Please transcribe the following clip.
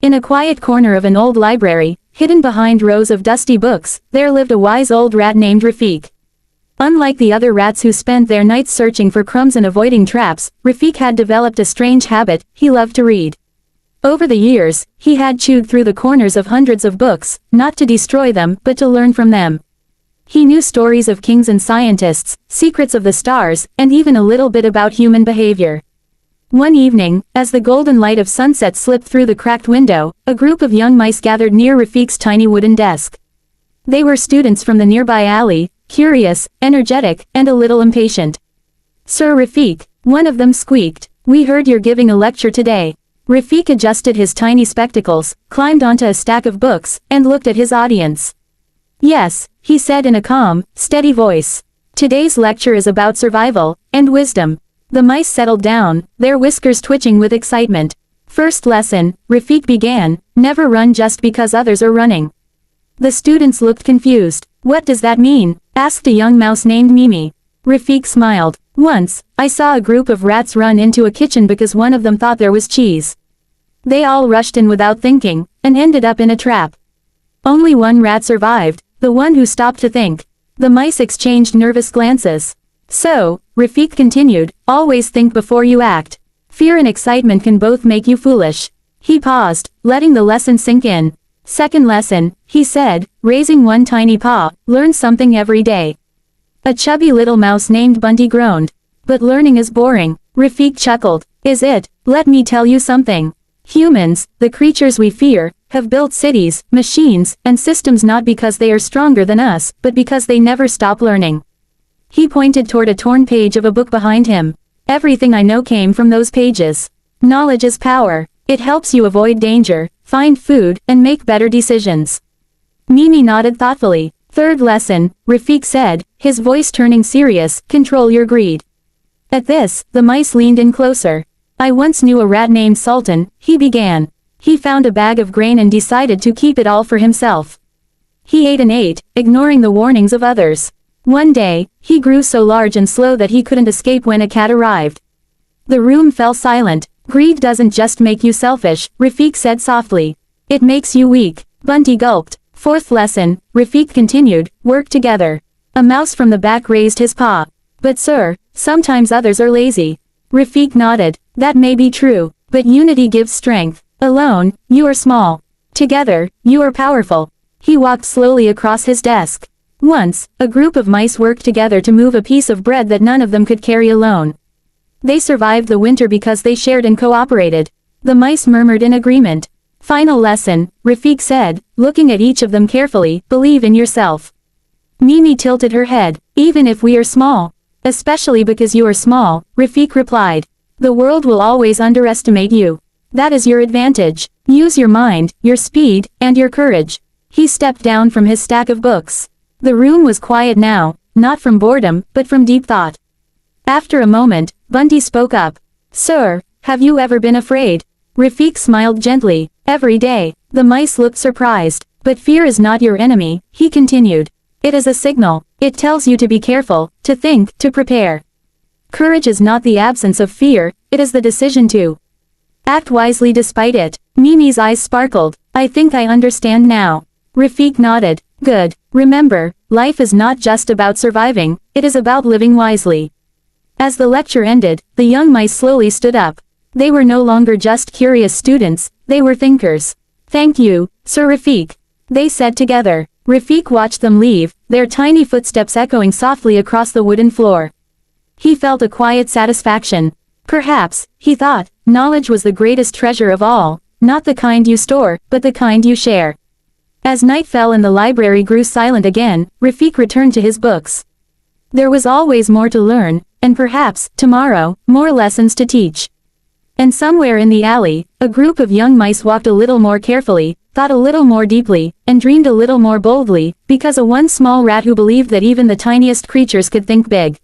In a quiet corner of an old library, hidden behind rows of dusty books, there lived a wise old rat named Rafik. Unlike the other rats who spent their nights searching for crumbs and avoiding traps, Rafik had developed a strange habit: he loved to read. Over the years, he had chewed through the corners of hundreds of books, not to destroy them, but to learn from them. He knew stories of kings and scientists, secrets of the stars, and even a little bit about human behavior. One evening, as the golden light of sunset slipped through the cracked window, a group of young mice gathered near Rafik's tiny wooden desk. They were students from the nearby alley, curious, energetic, and a little impatient. "Sir Rafik," one of them squeaked, "we heard you're giving a lecture today." Rafik adjusted his tiny spectacles, climbed onto a stack of books, and looked at his audience. "Yes," he said in a calm, steady voice. "Today's lecture is about survival and wisdom." The mice settled down, their whiskers twitching with excitement. "First lesson," Rafik began, "never run just because others are running." The students looked confused. "What does that mean?" asked a young mouse named Mimi. Rafik smiled. "Once, I saw a group of rats run into a kitchen because one of them thought there was cheese. They all rushed in without thinking, and ended up in a trap. Only one rat survived, the one who stopped to think." The mice exchanged nervous glances. "So," Rafik continued, "always think before you act. Fear and excitement can both make you foolish." He paused, letting the lesson sink in. "Second lesson," he said, raising one tiny paw, "learn something every day." A chubby little mouse named Bunty groaned. "But learning is boring." Rafik chuckled. "Is it? Let me tell you something. Humans, the creatures we fear, have built cities, machines, and systems not because they are stronger than us, but because they never stop learning." He pointed toward a torn page of a book behind him. "Everything I know came from those pages. Knowledge is power. It helps you avoid danger, find food, and make better decisions." Mimi nodded thoughtfully. "Third lesson," Rafik said, his voice turning serious, "control your greed." At this, the mice leaned in closer. "I once knew a rat named Sultan," he began. "He found a bag of grain and decided to keep it all for himself. He ate and ate, ignoring the warnings of others. One day, he grew so large and slow that he couldn't escape when a cat arrived. The room fell silent. Greed doesn't just make you selfish," Rafik said softly. "It makes you weak." Bunty gulped. "Fourth lesson," Rafik continued, "work together." A mouse from the back raised his paw. "But sir, sometimes others are lazy." Rafik nodded. "That may be true, but unity gives strength. Alone, you are small. Together, you are powerful." He walked slowly across his desk. Once, a group of mice worked together to move a piece of bread that none of them could carry alone. They survived the winter because they shared and cooperated. The mice murmured in agreement. "Final lesson," Rafik said, looking at each of them carefully, "believe in yourself." Mimi tilted her head. "Even if we are small." "Especially because you are small," Rafik replied. "The world will always underestimate you. That is your advantage. Use your mind, your speed, and your courage." He stepped down from his stack of books. The room was quiet now, not from boredom, but from deep thought. After a moment, Bunty spoke up. "Sir, have you ever been afraid?" Rafik smiled gently. "Every day." The mice looked surprised. "But fear is not your enemy," he continued. "It is a signal. It tells you to be careful, to think, to prepare. Courage is not the absence of fear, it is the decision to act wisely despite it." Mimi's eyes sparkled. "I think I understand now." Rafik nodded. "Good. Remember, life is not just about surviving, it is about living wisely." As the lecture ended, the young mice slowly stood up. They were no longer just curious students, they were thinkers. "Thank you, Sir Rafik," they said together. Rafik watched them leave, their tiny footsteps echoing softly across the wooden floor. He felt a quiet satisfaction. Perhaps, he thought, knowledge was the greatest treasure of all, not the kind you store, but the kind you share. As night fell and the library grew silent again, Rafik returned to his books. There was always more to learn, and perhaps, tomorrow, more lessons to teach. And somewhere in the alley, a group of young mice walked a little more carefully, thought a little more deeply, and dreamed a little more boldly, because of one small rat who believed that even the tiniest creatures could think big.